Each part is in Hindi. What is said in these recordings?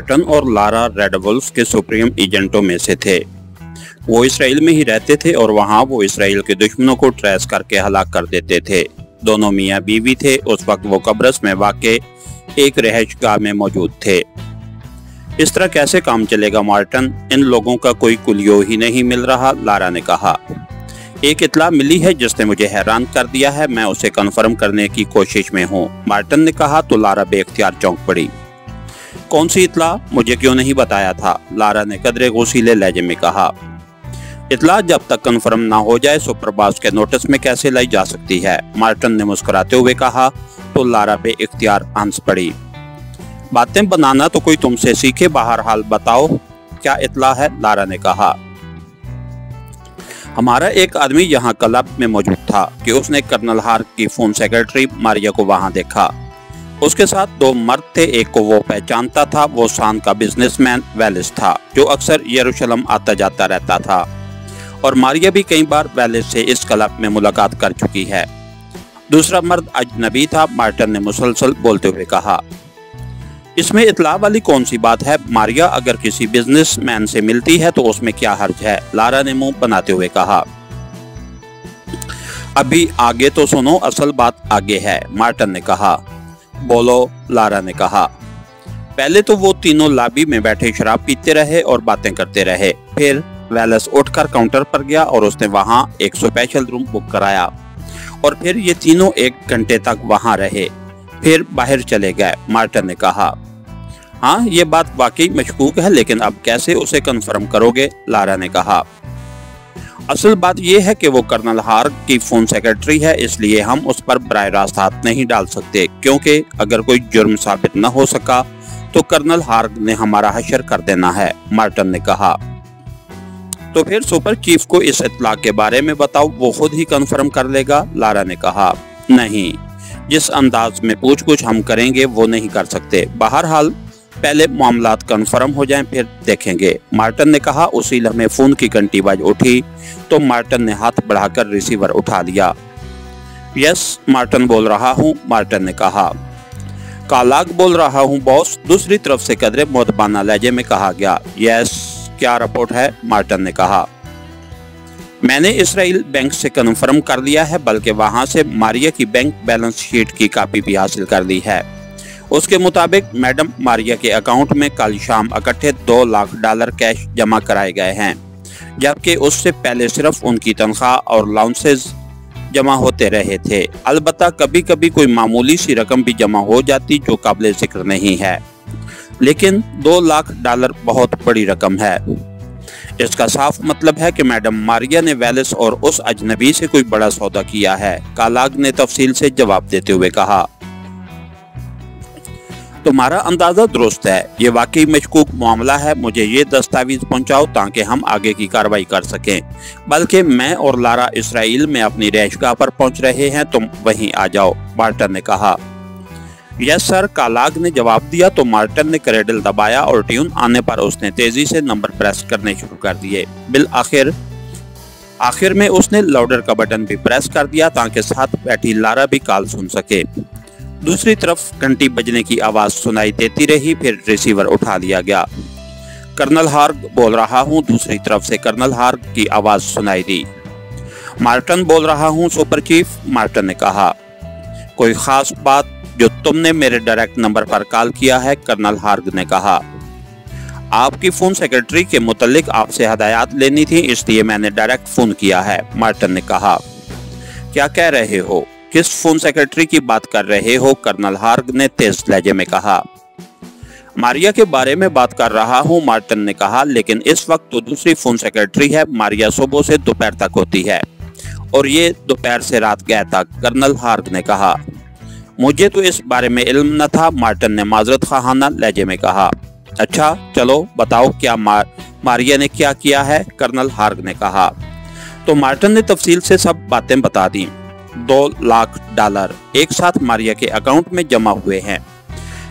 मार्टन और लारा रेड वुल्फ के सुप्रीम एजेंटों में से थे। वो इसराइल में ही रहते थे और वहाँ वो इसराइल के दुश्मनों को ट्रेस करके हलाक कर देते थे। दोनों मियाँ बीवी थे। उस वक्त वो कब्रस में वाक़े एक रिहाइशगाह में मौजूद थे। इस तरह कैसे काम चलेगा मार्टन, इन लोगों का कोई कुलियो ही नहीं मिल रहा, लारा ने कहा। एक इत्ला मिली है जिसने मुझे हैरान कर दिया है, मैं उसे कन्फर्म करने की कोशिश में हूँ, मार्टन ने कहा तो लारा बेख्तियार चौंक पड़ी। कौन सी इत्ला, मुझे क्यों नहीं बताया था, लारा ने कदरे गौसीले लहजे में कहा। इत्ला जब तक कन्फर्म ना हो जाए सुपरबॉस के नोटिस में कैसे लाई जा सकती है, मार्टन ने मुस्कुराते हुए कहा तो लारा बेइख्तियार हंस पड़ी। बातें बनाना तो कोई तुमसे सीखे, बहरहाल बताओ क्या इत्ला है, लारा ने कहा। हमारा एक आदमी यहाँ क्लब में मौजूद था कि उसने कर्नल हार्ग की फोन सेक्रेटरी मारिया को वहाँ देखा। उसके साथ दो मर्द थे, एक को वो पहचानता था, वो सान का बिजनेसमैन वेलिस था जो अक्सर यरूशलेम आता जाता रहता था, और मारिया भी कई बार वेलिस से इस क्लब में मुलाकात कर चुकी है। दूसरा मर्द अजनबी था, मार्टन ने मुसलसल बोलते हुए कहा। इसमें इत्ला वाली कौन सी बात है, मारिया अगर किसी बिजनेसमैन से मिलती है तो उसमें क्या हर्ज है, लारा ने मुंह बनाते हुए कहा। अभी आगे तो सुनो, असल बात आगे है, मार्टन ने कहा। बोलो, लारा ने कहा। पहले तो वो तीनों लॉबी में बैठे शराब पीते रहे और बातें करते रहे। फिर वेलिस उठकर काउंटर पर गया और उसने वहां एक स्पेशल रूम बुक कराया, और फिर ये तीनों 1 घंटे तक वहां रहे, फिर बाहर चले गए, मार्टन ने कहा। हाँ, ये बात वाकई मशकूक है, लेकिन अब कैसे उसे कन्फर्म करोगे, लारा ने कहा। असल बात यह है कि वो कर्नल हार्ग की फोन सेक्रेटरी है, इसलिए हम उस पर बराह रास्त हाथ नहीं डाल सकते, क्योंकि अगर कोई जुर्म साबित न हो सका तो कर्नल हार्ग ने हमारा हशर कर देना है, मार्टन ने कहा। तो फिर सुपर चीफ को इस इत्तला के बारे में बताओ, वो खुद ही कन्फर्म कर लेगा, लारा ने कहा। नहीं, जिस अंदाज में पूछ-गुछ हम करेंगे वो नहीं कर सकते, बहरहाल पहले मामलात कन्फर्म हो जाएं फिर देखेंगे, मार्टन ने कहा। उसी लम्हे फोन की घंटी बाज उठी तो मार्टन ने हाथ बढ़ाकर रिसीवर उठा लिया। यस, मार्टन बोल रहा हूँ, मार्टन ने कहा। कालाग बोल रहा हूँ बॉस, दूसरी तरफ से कदरे मुअद्दबाना लहजे में कहा गया। यस, क्या रिपोर्ट है, मार्टन ने कहा। मैंने इसराइल बैंक से कन्फर्म कर लिया है, बल्कि वहां से मारिया की बैंक बैलेंस शीट की कॉपी भी हासिल कर ली है। उसके मुताबिक मैडम मारिया के अकाउंट में कल शाम इकट्ठे $2 लाख कैश जमा कराए गए हैं, जबकि उससे पहले सिर्फ उनकी तनख्वाह और अलाउंसेस जमा होते रहे थे। अलबत्ता कभी कभी कोई मामूली सी रकम भी जमा हो जाती जो काबिल जिक्र नहीं है, लेकिन $2 लाख बहुत बड़ी रकम है। इसका साफ मतलब है कि मैडम मारिया ने वेलिस और उस अजनबी से कोई बड़ा सौदा किया है, कालाग ने तफसील से जवाब देते हुए कहा। तुम्हारा अंदाजा दुरुस्त है, ये वाकई मशकूक मामला है, मुझे ये दस्तावेज पहुंचाओ ताकि हम आगे की कार्रवाई कर सकें। बल्कि मैं और लारा इसराइल में अपनी रिहाइशगाह पर पहुंच रहे हैं, तुम वहीं आ जाओ, मार्टन ने कहा। यस सर, कालाग ने जवाब दिया तो मार्टन ने क्रेडल दबाया और ट्यून आने पर उसने तेजी से नंबर प्रेस करने शुरू कर दिए। बिल आखिर में उसने लाउडर का बटन भी प्रेस कर दिया ताकि साथ बैठी लारा भी कॉल सुन सके। दूसरी तरफ घंटी बजने की आवाज सुनाई देती रही, फिर रिसीवर उठा लिया गया। कर्नल हार्ग बोल रहा हूँ, दूसरी तरफ से कर्नल हार्ग की आवाज सुनाई दी। मार्टन बोल रहा हूँ सुपर चीफ, मार्टन ने कहा। कोई खास बात जो तुमने मेरे डायरेक्ट नंबर पर कॉल किया है, कर्नल हार्ग ने कहा। आपकी फोन सेक्रेटरी के मुतालिक आपसे हदायत लेनी थी, इसलिए मैंने डायरेक्ट फोन किया है, मार्टन ने कहा। क्या कह रहे हो, किस फोन सेक्रेटरी की बात कर रहे हो, कर्नल हार्ग ने तेज लहजे में कहा। मारिया के बारे में बात कर रहा हूँ, मार्टन ने कहा, लेकिन इस वक्त तो दूसरी फोन सेक्रेटरी है, मारिया सुबह से दोपहर तक होती है और ये दोपहर से रात गए तक, कर्नल हार्ग ने कहा। मुझे तो इस बारे में इल्म न था, मार्टन ने माजरत खाना लहजे में कहा। अच्छा चलो बताओ क्या मारिया ने क्या किया है, कर्नल हार्ग ने कहा। तो मार्टन ने तफसील से सब बातें बता दी। $2 लाख एक साथ मारिया के अकाउंट में जमा हुए हैं।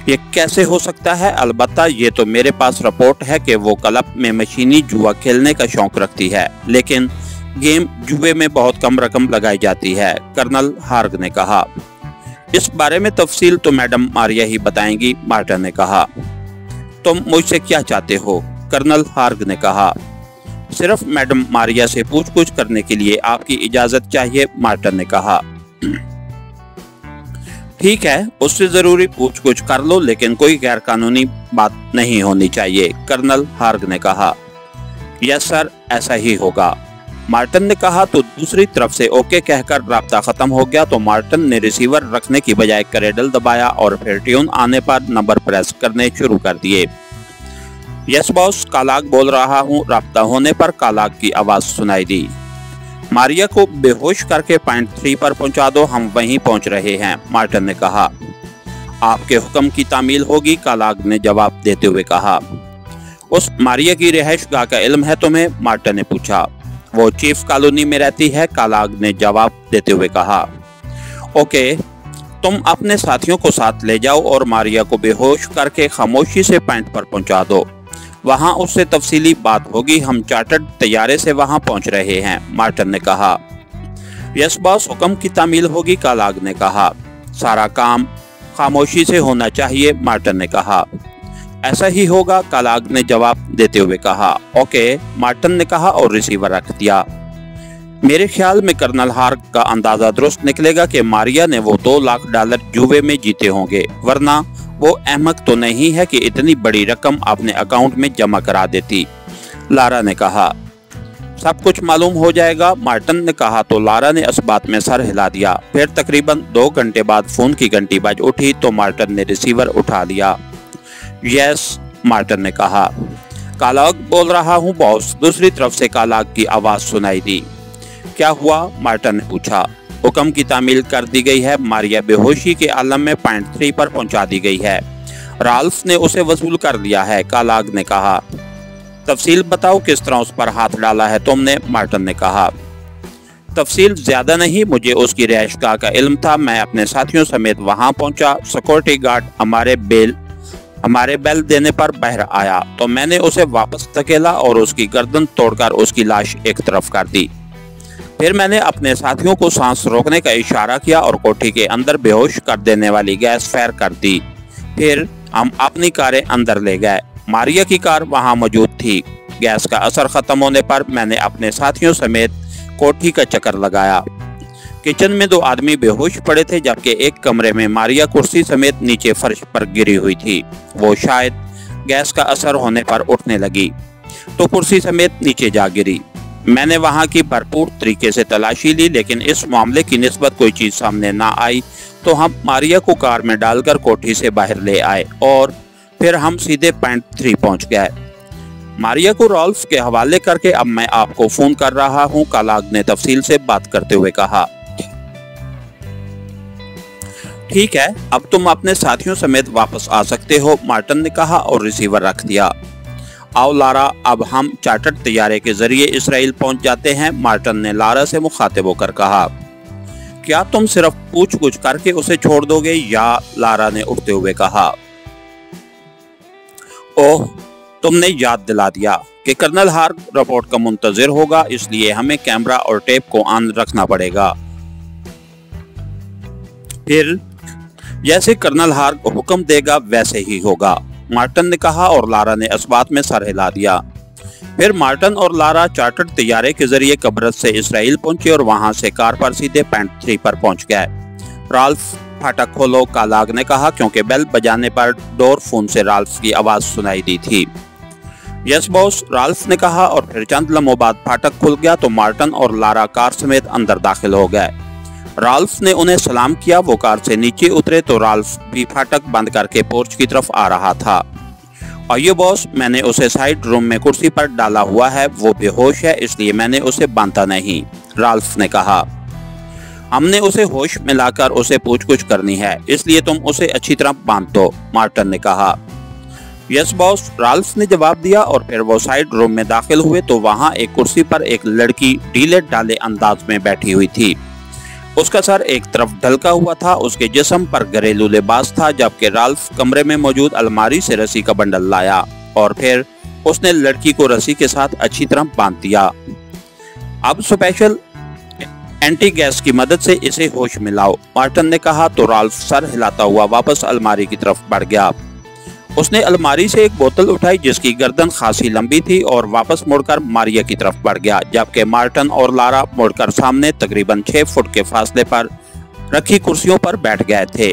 ये कैसे हो सकता है? अलबत्ता ये तो मेरे पास रिपोर्ट है कि वो क्लब में मशीनी जुआ खेलने का शौक रखती है, लेकिन गेम जुए में बहुत कम रकम लगाई जाती है, कर्नल हार्ग ने कहा। इस बारे में तफसील तो मैडम मारिया ही बताएंगी, मार्टन ने कहा। तुम मुझसे क्या चाहते हो? कर्नल हार्ग ने कहा। सिर्फ मैडम मारिया से पूछताछ करने के लिए आपकी इजाजत चाहिए, मार्टन ने कहा। ठीक है, उससे जरूरी पूछताछ कर लो, लेकिन कोई गैर कानूनी बात नहीं होनी चाहिए, कर्नल हार्ग ने कहा। यस सर, ऐसा ही होगा, मार्टन ने कहा। तो दूसरी तरफ से ओके कहकर राब्ता खत्म हो गया तो मार्टन ने रिसीवर रखने की बजाय क्रेडल दबाया और फिर ट्यून आने पर नंबर प्रेस करने शुरू कर दिए। यस बॉस, कालाग बोल रहा हूँ। राब्ता होने पर कालाग की आवाज सुनाई दी। मारिया को बेहोश करके पॉइंट 3 पर पहुंचा दो, हम वहीं पहुंच रहे हैं, मार्टन ने कहा। आपके हुक्म की तामील होगी, कालाग ने जवाब देते हुए कहा। उस मारिया की रिहाइशगाह का इल्म है तुम्हें? मार्टन ने पूछा। वो चीफ कॉलोनी में रहती है, कालाग ने जवाब देते हुए कहा। ओके, तुम अपने साथियों को साथ ले जाओ और मारिया को बेहोश करके खामोशी से पॉइंट पर पहुंचा दो, वहां उससे तफसीली बात होगी। हम चार्टर्ड तैयारे से वहां पहुंच रहे हैं, मार्टन ने कहा। यस बॉस, हुक्म की तामील होगी, कालाग ने कहा। सारा काम खामोशी से होना चाहिए, मार्टन ने कहा। ऐसा ही होगा, कालाग ने जवाब देते हुए कहा। ओके, मार्टन ने कहा और रिसीवर रख दिया। मेरे ख्याल में कर्नल हार्ग का अंदाजा दुरुस्त निकलेगा कि मारिया ने वो $2 लाख जुए में जीते होंगे, वरना वो अहमक तो नहीं है कि इतनी बड़ी रकम अपने अकाउंट में जमा करा देती, लारा ने कहा। सब कुछ मालूम हो जाएगा, मार्टन ने कहा तो लारा ने इस बात में सर हिला दिया। फिर तकरीबन 2 घंटे बाद फोन की घंटी बज उठी तो मार्टन ने रिसीवर उठा लिया। यस, मार्टन ने कहा। कालाग बोल रहा हूँ बॉस, दूसरी तरफ से कालाग की आवाज सुनाई दी। क्या हुआ? मार्टन ने पूछा। हुक्म की तामील कर दी गई है, मारिया बेहोशी के आलम में पॉइंट 3 पर पहुंचा दी गई है। राल्फ ने उसे वसूल कर लिया है, कालाग ने कहा। तफसील बताओ, किस तरह उस पर हाथ डाला है तुमने? मार्टन ने कहा। तफसील ज्यादा नहीं, मुझे उसकी रिहाइशगाह का इल्म था। मैं अपने साथियों समेत वहां पहुंचा। सिक्योरिटी गार्ड हमारे बेल देने पर बाहर आया तो मैंने उसे वापस धकेला और उसकी गर्दन तोड़कर उसकी लाश एक तरफ कर दी। फिर मैंने अपने साथियों को सांस रोकने का इशारा किया और कोठी के अंदर बेहोश कर देने वाली गैस फायर कर दी। फिर हम अपनी कारें अंदर ले गए। मारिया की कार वहां मौजूद थी। गैस का असर खत्म होने पर मैंने अपने साथियों समेत कोठी का चक्कर लगाया। किचन में 2 आदमी बेहोश पड़े थे, जबकि एक कमरे में मारिया कुर्सी समेत नीचे फर्श पर गिरी हुई थी। वो शायद गैस का असर होने पर उठने लगी तो कुर्सी समेत नीचे जा गिरी। मैंने वहां की भरपूर तरीके से तलाशी ली, लेकिन इस मामले की निस्बत कोई चीज सामने ना आई तो हम मारिया को कार में डालकर कोठी से बाहर ले आए और फिर हम सीधे पॉइंट 3 पहुंच गए। मारिया को राल्फ के हवाले करके अब मैं आपको फोन कर रहा हूं, कालाग ने तफसील से बात करते हुए कहा। ठीक है, अब तुम अपने साथियों समेत वापस आ सकते हो, मार्टन ने कहा और रिसीवर रख दिया। आओ लारा, अब हम चार्टर्ड तैयारे के जरिए इसराइल पहुंच जाते हैं, मार्टन ने लारा से मुखातिब होकर कहा। क्या तुम सिर्फ पूछ-पूछ करके उसे छोड़ दोगे या? लारा ने उठते हुए कहा। ओह, तुमने याद दिला दिया कि कर्नल हार्ग रिपोर्ट का मुंतजिर होगा, इसलिए हमें कैमरा और टेप को ऑन रखना पड़ेगा। फिर जैसे कर्नल हार्ग हुक्म देगा वैसे ही होगा, मार्टन ने कहा और लारा ने इस बात में सर हिला दिया। फिर मार्टन और लारा चार्टर्ड तैयारे के जरिए कब्रस से इसराइल पहुंचे और वहां से कार पर सीधे पॉइंट 3 पर पहुंच गए। राल्फ, फाटक खोलो, कालाग ने कहा, क्योंकि बेल बजाने पर डोर फोन से राल्फ की आवाज सुनाई दी थी। यस बॉस, राल्फ ने कहा और फिर चंद लम्हों बाद फाटक खुल गया तो मार्टन और लारा कार समेत अंदर दाखिल हो गए। राल्फ ने उन्हें सलाम किया। वो कार से नीचे उतरे तो राल्फ भी फाटक बंद करके पोर्च की तरफ आ रहा था। और ये बॉस, मैंने उसे साइड रूम में कुर्सी पर डाला हुआ है, वो बेहोश है, इसलिए मैंने उसे बांधा नहीं, राल्फ ने कहा। हमने उसे होश में लाकर उसे पूछ-गुछ करनी है, इसलिए तुम उसे अच्छी तरह बांध दो, मार्टन ने कहा। यस बॉस, राल्फ ने जवाब दिया और फिर वो साइड रूम में दाखिल हुए तो वहां एक कुर्सी पर एक लड़की ढीले ढाले अंदाज में बैठी हुई थी। उसका सर एक तरफ ढलका हुआ था, उसके जिस्म पर घरेलू लिबास था, जबकि राल्फ कमरे में मौजूद अलमारी से रस्सी का बंडल लाया और फिर उसने लड़की को रस्सी के साथ अच्छी तरह बांध दिया। अब स्पेशल एंटी गैस की मदद से इसे होश में लाओ, मार्टन ने कहा तो राल्फ सर हिलाता हुआ वापस अलमारी की तरफ बढ़ गया। उसने अलमारी से एक बोतल उठाई जिसकी गर्दन खासी लंबी थी और वापस मुड़कर मारिया की तरफ बढ़ गया, जबकि मार्टन और लारा मुड़कर सामने तकरीबन 6 फुट के फासले पर रखी कुर्सियों पर बैठ गए थे।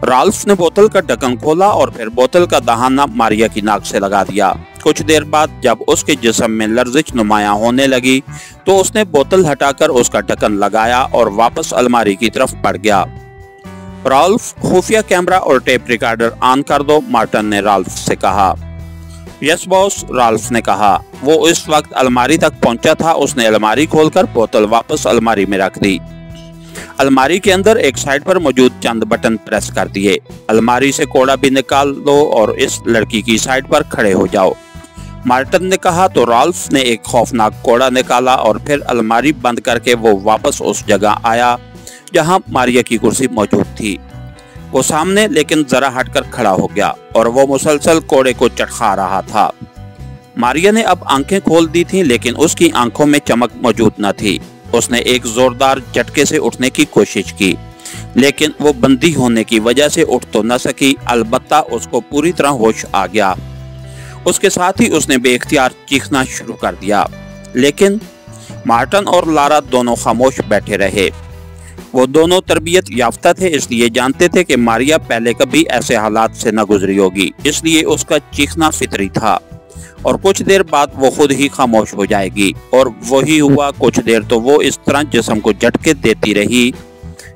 राल्फ ने बोतल का ढक्कन खोला और फिर बोतल का दहाना मारिया की नाक से लगा दिया। कुछ देर बाद जब उसके जिस्म में लर्जिश नुमायां होने लगी तो उसने बोतल हटाकर उसका ढक्कन लगाया और वापस अलमारी की तरफ बढ़ गया। राल्फ, खुफिया कैमरा और टेप रिकॉर्डर ऑन कर दो, मार्टन ने राल्फ से कहा। यस बॉस, राल्फ ने कहा। वो इस वक्त अलमारी तक पहुंचा था। उसने अलमारी खोलकर बोतल वापस अलमारी में रख दी। अलमारी के अंदर एक साइड पर मौजूद चंद बटन प्रेस कर दिए। अलमारी से कोड़ा भी निकाल दो और इस लड़की की साइड पर खड़े हो जाओ, मार्टन ने कहा। तो राल्फ ने एक खौफनाक कोड़ा निकाला और फिर अलमारी बंद करके वो वापस उस जगह आया जहां मारिया की कुर्सी मौजूद थी। वो सामने लेकिन जरा हटकर खड़ा हो गया और वो मुसलसल कोड़े को चटखा रहा था। मारिया ने अब आंखें खोल दी थीं, लेकिन उसकी आंखों में चमक मौजूद न थी। उसने एक जोरदार झटके से उठने की कोशिश की, लेकिन वो बंदी होने की वजह से उठ तो न सकी। अलबत्ता उसको पूरी तरह होश आ गया। उसके साथ ही उसने बेख्तियार चीखना शुरू कर दिया, लेकिन मार्टन और लारा दोनों खामोश बैठे रहे। वो दोनों तरबियत याफ्ता थे, इसलिए जानते थे कि मारिया पहले कभी ऐसे हालात से न गुजरी होगी, इसलिए उसका चीखना फितरी था और कुछ देर बाद वो खुद ही खामोश हो जाएगी। और वही हुआ। कुछ देर तो वो इस तरह जिस्म को झटके देती रही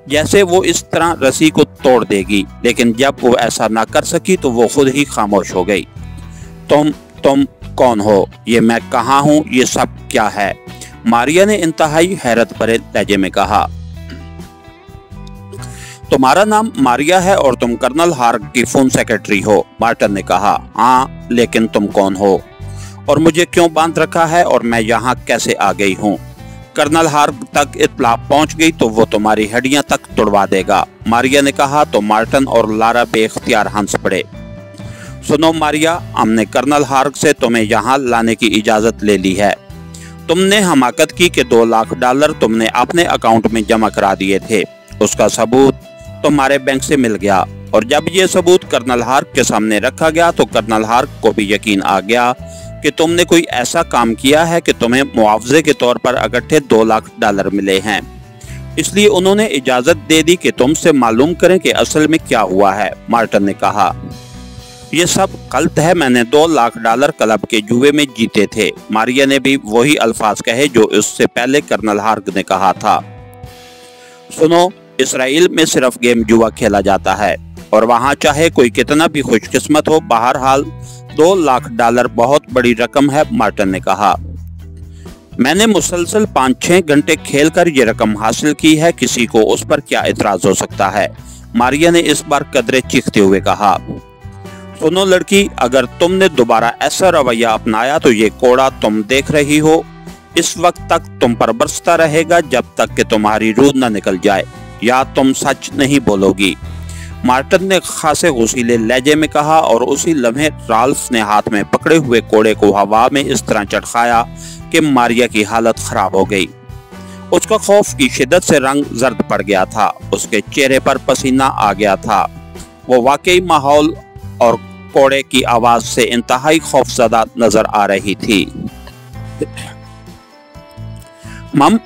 जैसे वो इस तरह रस्सी को तोड़ देगी, लेकिन जब वो ऐसा ना कर सकी तो वो खुद ही खामोश हो गई। तुम कौन हो? ये मैं कहाँ हूँ? ये सब क्या है? मारिया ने इंतहाई हैरत भरे लहजे में कहा। तुम्हारा नाम मारिया है और तुम कर्नल हार्ग की फोन सेक्रेटरी हो, मार्टन ने कहा। हाँ, लेकिन तुम कौन हो और मुझे क्यों बांध रखा है और मैं यहाँ कैसे आ गई हूँ? कर्नल हार्ग तक इत्तला पहुँच गई तो वो तुम्हारी हड्डियां तक तुड़वा देगा, मारिया ने कहा। तो मार्टन और लारा बेख्तियार हंस पड़े। सुनो मारिया, हमने कर्नल हार्ग से तुम्हें यहाँ लाने की इजाजत ले ली है। तुमने हमाकत की कि $2 लाख तुमने अपने अकाउंट में जमा करा दिए थे। उसका सबूत तुम्हारे बैंक से मिल गया और जब ये सबूत कर्नल हार्ग के सामने रखा गया तो कर्नल हार्ग को भी यकीन आ गया कि तुमने कोई ऐसा काम किया है कि तुम्हें मुआवजे के तौर पर इकट्ठे $2 लाख मिले हैं। इसलिए उन्होंने इजाजत दे दी कि तुमसे मालूम करें कि असल में क्या हुआ है, मार्टन ने कहा। ये सब गलत है। मैंने $2 लाख क्लब के जुए में जीते थे। मारिया ने भी वही अल्फाज कहे जो उससे पहले कर्नल हार्ग ने कहा था। सुनो, इसराइल में सिर्फ गेम जुआ खेला जाता है और वहाँ चाहे कोई कितना भी खुशकिस्मत हो, बहरहाल $2 लाख बहुत बड़ी रकम है, मार्टन ने कहा। मैंने मुसलसल 5-6 घंटे खेलकर ये रकम हासिल की है। किसी को उस पर क्या इतराज हो सकता है? मारिया ने इस बार कदरे चीखते हुए कहा। सुनो लड़की, अगर तुमने दोबारा ऐसा रवैया अपनाया तो ये कोड़ा तुम देख रही हो इस वक्त तक तुम पर बरसता रहेगा जब तक कि तुम्हारी रूह न निकल जाए, या तुम सच नहीं बोलोगी, मार्टन ने खासे गुस्सीले लहजे में कहा। और उसी लम्हे राल्फ ने हाथ में पकड़े हुए कोड़े को हवा में इस तरह चटखाया कि मारिया की हालत खराब हो गई। उसका खौफ की शिद्दत से रंग जर्द पड़ गया था, उसके चेहरे पर पसीना आ गया था। वो वाकई माहौल और कोड़े की आवाज से इंतहाई खौफजदा नजर आ रही थी। मम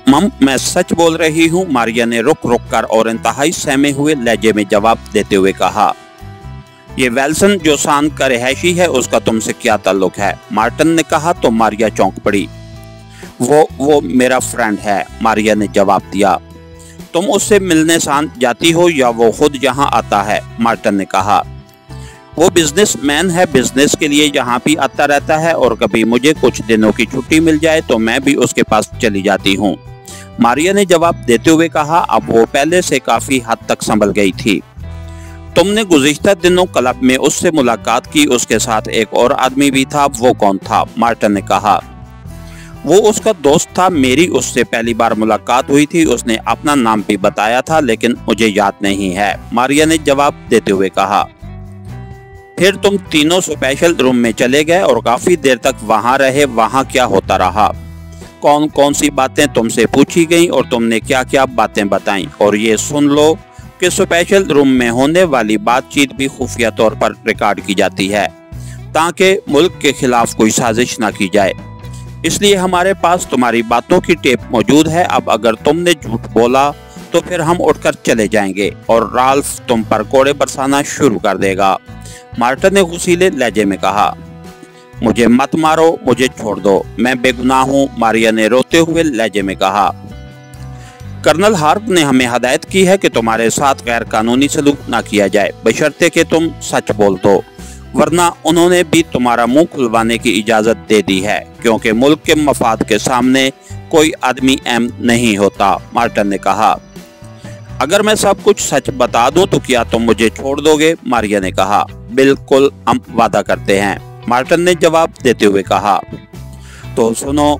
मैं सच बोल रही हूँ, मारिया ने रुक रुक कर और इंतहाई सहमे हुए लहजे में जवाब देते हुए कहा। ये वेल्सन जो सान का रिहायशी है, उसका तुमसे क्या ताल्लुक है? मार्टन ने कहा। तो मारिया चौंक पड़ी। वो मेरा फ्रेंड है, मारिया ने जवाब दिया। तुम उससे मिलने सान जाती हो या वो खुद यहाँ आता है? मार्टन ने कहा। वो बिजनेसमैन है, बिजनेस के लिए यहाँ भी आता रहता है और कभी मुझे कुछ दिनों की छुट्टी मिल जाए तो मैं भी उसके पास चली जाती हूँ, मारिया ने जवाब देते हुए कहा। अब वो पहले से काफी हद तक संभल गई थी। तुमने गुज़िश्ता दिनों क्लब में उससे मुलाकात की, उसके साथ एक और आदमी भी था, वो कौन था? मार्टन ने कहा। वो उसका दोस्त था, मेरी उससे पहली बार मुलाकात हुई थी। उसने अपना नाम भी बताया था लेकिन मुझे याद नहीं है, मारिया ने जवाब देते हुए कहा। फिर तुम तीनों स्पेशल रूम में चले गए और काफी देर तक वहां रहे। वहां क्या होता रहा? कौन कौन सी बातें तुमसे पूछी गईं और तुमने क्या क्या बातें बताईं? और ये सुन लो के स्पेशल रूम में होने वाली बातचीत भी खुफिया तौर पर रिकॉर्ड की जाती है ताकि मुल्क के खिलाफ कोई साजिश ना की जाए। इसलिए हमारे पास तुम्हारी बातों की टेप मौजूद है। अब अगर तुमने झूठ बोला तो फिर हम उठकर चले जाएंगे और राल्फ तुम पर कोड़े बरसाना शुरू कर देगा। मार्टिन ने गुस्सीले लहजे में कहा, मुझे मत मारो, मुझे छोड़ दो, मैं बेगुनाह हूँ। मारिया ने रोते हुए लहजे में कहा, कर्नल हार्प ने हमें हदायत की है कि तुम्हारे साथ गैर कानूनी सलूक ना किया जाए, बशर्ते कि तुम सच बोल दो, वरना उन्होंने भी तुम्हारा मुंह खुलवाने की इजाजत दे दी है, क्योंकि मुल्क के मफाद के सामने कोई आदमी अहम नहीं होता। मार्टिन ने कहा, अगर मैं सब कुछ सच बता दूं तो क्या तुम मुझे छोड़ दोगे? मारिया ने कहा, बिल्कुल, हम वादा करते हैं। मार्टिन ने जवाब देते हुए कहा, तो सुनो,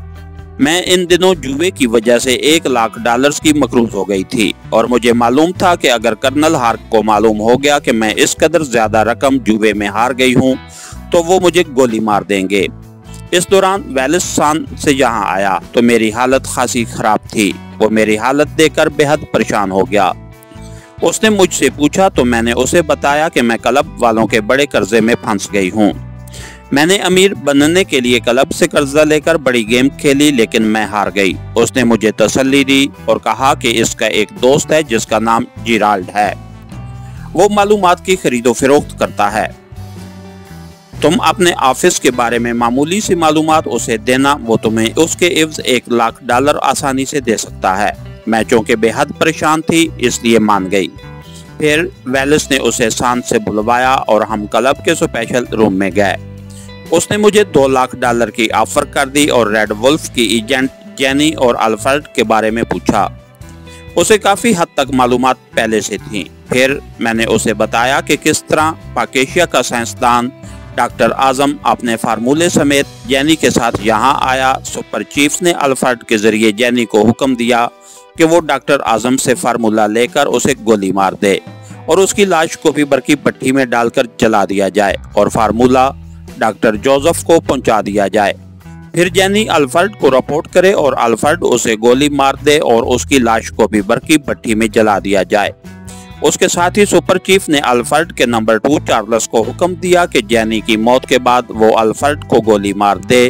मैं इन दिनों जुए की वजह से $1,00,000 की मकरूज हो गई थी और मुझे मालूम था कि अगर कर्नल हार्प को मालूम हो गया कि मैं इस कदर ज्यादा रकम जुए में हार गई हूँ तो वो मुझे गोली मार देंगे। इस दौरान वेलिस सान से यहाँ आया तो मेरी हालत खासी खराब थी। वो मेरी हालत देखकर बेहद परेशान हो गया। उसने मुझसे पूछा तो मैंने उसे बताया कि मैं क्लब वालों के बड़े कर्जे में फंस गई हूँ। मैंने अमीर बनने के लिए क्लब से कर्जा लेकर बड़ी गेम खेली, लेकिन मैं हार गई। उसने मुझे तसल्ली दी और कहा कि इसका एक दोस्त है जिसका नाम जिराल्ड है, वो मालूमात की खरीदो फरोख्त करता है। तुम अपने ऑफिस के बारे में मामूली सी मालूमात उसे देना, वो तुम्हें उसके एवज $1,00,000 आसानी से दे सकता है। मैं चूंकि बेहद परेशान थी इसलिए मान गई। फिर वेलिस ने उसे शांत से बुलवाया और हम क्लब के स्पेशल रूम में गए। उसने मुझे $2,00,000 की ऑफर कर दी और रेड वुल्फ की एजेंट जेनी और अल्फ्रेड के बारे में पूछा। उसे काफी हद तक मालूमात पहले से थी। फिर मैंने उसे बताया कि किस तरह पाकेशिया का साइंसदान डॉक्टर आजम अपने फार्मूले समेत जेनी के साथ यहाँ आया। सुपर चीफ ने अल्फ्रेड के जरिए जेनी को हुक्म दिया कि वो डॉक्टर आजम से फार्मूला लेकर उसे गोली मार दे और उसकी लाश को भी बरकी भट्टी में डालकर जला दिया जाए और फार्मूला डॉक्टर जोसेफ को पहुंचा दिया जाए। फिर जेनी अल्फ्रेड को रिपोर्ट करे और अल्फ्रेड उसे गोली मार दे और उसकी लाश को भी बरकी भट्टी में जला दिया जाए। उसके साथ ही सुपर चीफ ने अल्फ्रेड के नंबर 2 चार्ल्स को हुक्म दिया कि जेनी की मौत के बाद वो अल्फ्रेड को गोली मार दे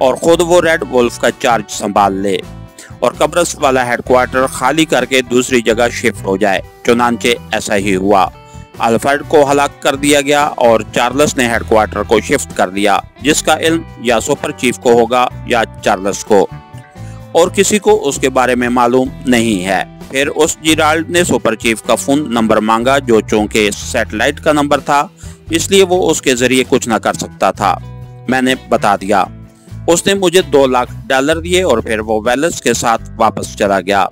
और खुद वो रेड वुल्फ का चार्ज संभाल ले और कब्रस वाला हेडक्वार्टर खाली करके दूसरी जगह शिफ्ट हो जाए। चुनांचे ऐसा ही हुआ। अल्फ्रेड को हलाक कर दिया गया और चार्ल्स ने हेडक्वार्टर को शिफ्ट कर दिया, जिसका इल्म या सुपर चीफ को होगा या चार्ल्स को, और किसी को उसके बारे में मालूम नहीं है। फिर उस जिराल्ड ने सुपर चीफ का फोन नंबर मांगा, जो चूंकि सैटेलाइट का नंबर था इसलिए वो उसके जरिए कुछ न कर सकता था। मैंने बता दिया। उसने मुझे $2,00,000 दिए और फिर वो वेलिस के साथ वापस चला गया।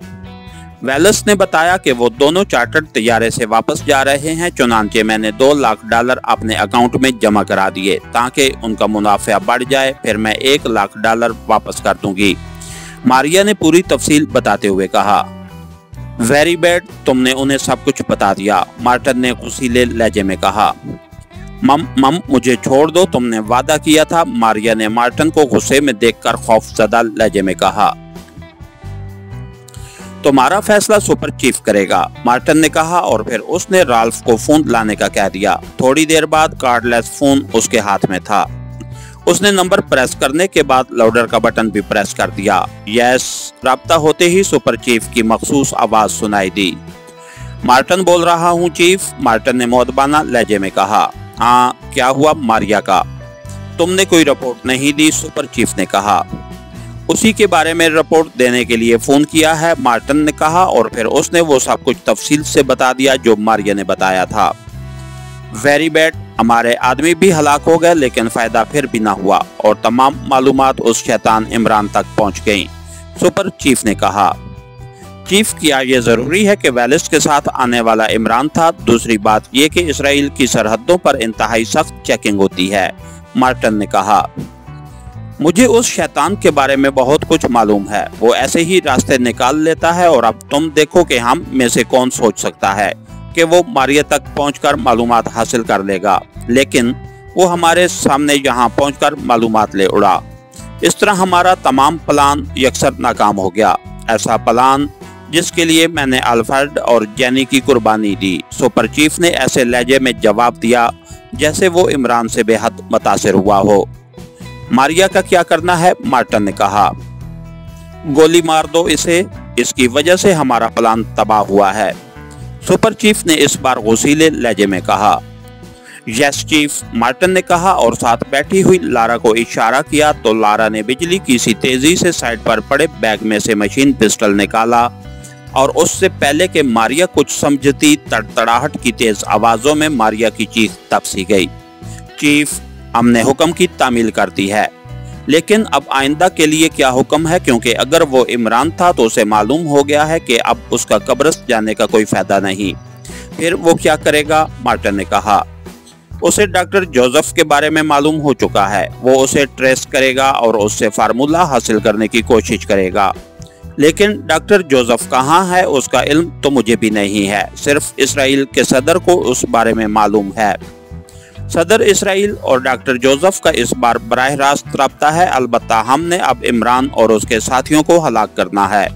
वेलिस ने बताया कि वो दोनों चार्टर्ड तैयारे से वापस जा रहे हैं। चुनांचे मैंने $2,00,000 अपने अकाउंट में जमा करा दिए ताकि उनका मुनाफा बढ़ जाए। फिर मैं $1,00,000 वापस कर दूंगी। मारिया ने पूरी तफसील बताते हुए कहा, वेरी बैड, तुमने उन्हें सब कुछ बता दिया। मार्टिन ने गुस्सीले लहजे में कहा, मम मुझे छोड़ दो, तुमने वादा किया था। मारिया ने मार्टिन को गुस्से में देखकर खौफजदा लहजे में कहा, तुम्हारा फैसला सुपर चीफ करेगा, मार्टिन ने कहा और फिर उसने राल्फ को फोन लाने का कह दिया। थोड़ी देर बाद कार्डलेस फोन उसके हाथ में था। उसने नंबर प्रेस करने के बाद लाउडर का बटन भी प्रेस कर दिया। यस, राब्ता होते ही सुपर चीफ की मखसूस आवाज सुनाई दी। मार्टिन बोल रहा हूँ चीफ, मार्टिन ने मुअद्दबाना लहजे में कहा। हाँ, क्या हुआ मारिया का? तुमने कोई रिपोर्ट नहीं दी, सुपर चीफ ने कहा। उसी के बारे में रिपोर्ट देने के लिए फोन किया है, मार्टिन ने कहा और फिर उसने वो सब कुछ तफसील से बता दिया जो मारिया ने बताया था। वेरी बैड, हमारे आदमी भी हलाक हो गए लेकिन फायदा फिर भी ना हुआ और तमाम मालूमात उस शैतान इमरान तक पहुंच गईं, सुपर चीफ ने कहा। चीफ, क्या ये जरूरी है कि वेलिस के साथ आने वाला इमरान था? दूसरी बात यह कि इसराइल की सरहदों पर इंतहाई सख्त चेकिंग होती है, मार्टिन ने कहा। मुझे उस शैतान के बारे में बहुत कुछ मालूम है, वो ऐसे ही रास्ते निकाल लेता है और अब तुम देखो कि हम में से कौन सोच सकता है कि वो मारिया तक पहुंचकर मालूमात हासिल कर लेगा, लेकिन वो हमारे सामने यहाँ पहुंचकर मालूमात ले उड़ा। इस तरह हमारा तमाम प्लान यकसर नाकाम हो गया। ऐसा प्लान जिसके लिए मैंने अल्फ्रेड और जेनी की कुर्बानी दी। सुपर चीफ ने ऐसे लहजे में जवाब दिया जैसे वो इमरान से बेहद मुतासिर हुआ हो। मारिया का क्या करना है? मार्टिन ने कहा। गोली मार दो इसे, इसकी वजह से हमारा प्लान तबाह हुआ है, सुपर चीफ ने इस बार गुस्सीले लहजे में कहा। यस चीफ, मार्टिन ने कहा और साथ बैठी हुई लारा को इशारा किया तो लारा ने बिजली की सी तेजी से साइड पर पड़े बैग में से मशीन पिस्टल निकाला और उससे पहले कि मारिया कुछ समझती तड़तड़ाहट की तेज आवाजों में मारिया की चीख दब सी गई। चीफ, हमने हुक्म की तामील कर दी है, लेकिन अब आइंदा के लिए क्या हुक्म है? क्योंकि अगर वो इमरान था तो उसे मालूम हो गया है कि अब उसका कब्रिस्तान जाने का कोई फायदा नहीं। फिर वो क्या करेगा? मार्टिन ने कहा। उसे डॉक्टर जोसेफ के बारे में मालूम हो चुका है। वो उसे ट्रेस करेगा और उससे फार्मूला हासिल करने की कोशिश करेगा। लेकिन डॉक्टर जोसेफ कहाँ है उसका इल्म तो मुझे भी नहीं है, सिर्फ इसराइल के सदर को उस बारे में मालूम है। सदर इसराइल और डॉक्टर जोसेफ का इस बार बराह रास्त रब्ता है। अलबत्ता हमने अब इमरान और उसके साथियों को हलाक करना है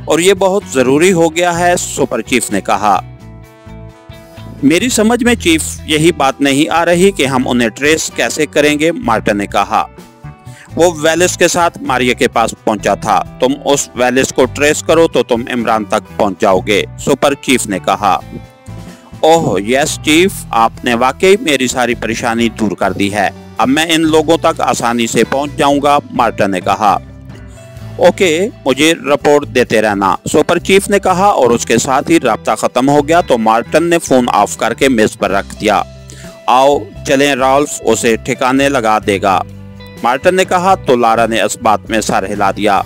और ये बहुत जरूरी हो गया है, सुपर चीफ ने कहा। मेरी समझ में चीफ यही बात नहीं आ रही कि हम उन्हें ट्रेस कैसे करेंगे, मार्टिन ने कहा। वो वेलिस के साथ मारिया के पास पहुंचा था। तुम उस वेलिस को ट्रेस करो तो तुम इमरान तक पहुंच जाओगे, सुपर चीफ ने कहा। ओह यस चीफ, आपने वाकई मेरी सारी परेशानी दूर कर दी है। अब मैं इन लोगों तक आसानी से पहुंच जाऊंगा, मार्टिन ने कहा। ओके, मुझे रिपोर्ट देते रहना, सुपर चीफ ने कहा और उसके साथ ही राब्ता खत्म हो गया तो मार्टिन ने फोन ऑफ करके मेज पर रख दिया। आओ चलें, राल्फ उसे ठिकाने लगा देगा, मार्टिन ने कहा तो लारा ने इस बात में सर हिला दिया।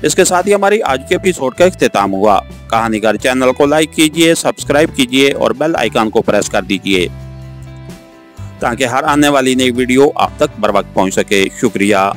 इसके साथ ही हमारी आज के एपिसोड का इख्तिताम हुआ। कहानीगर चैनल को लाइक कीजिए, सब्सक्राइब कीजिए और बेल आइकन को प्रेस कर दीजिए ताकि हर आने वाली नई वीडियो आप तक बर वक्त पहुंच सके। शुक्रिया।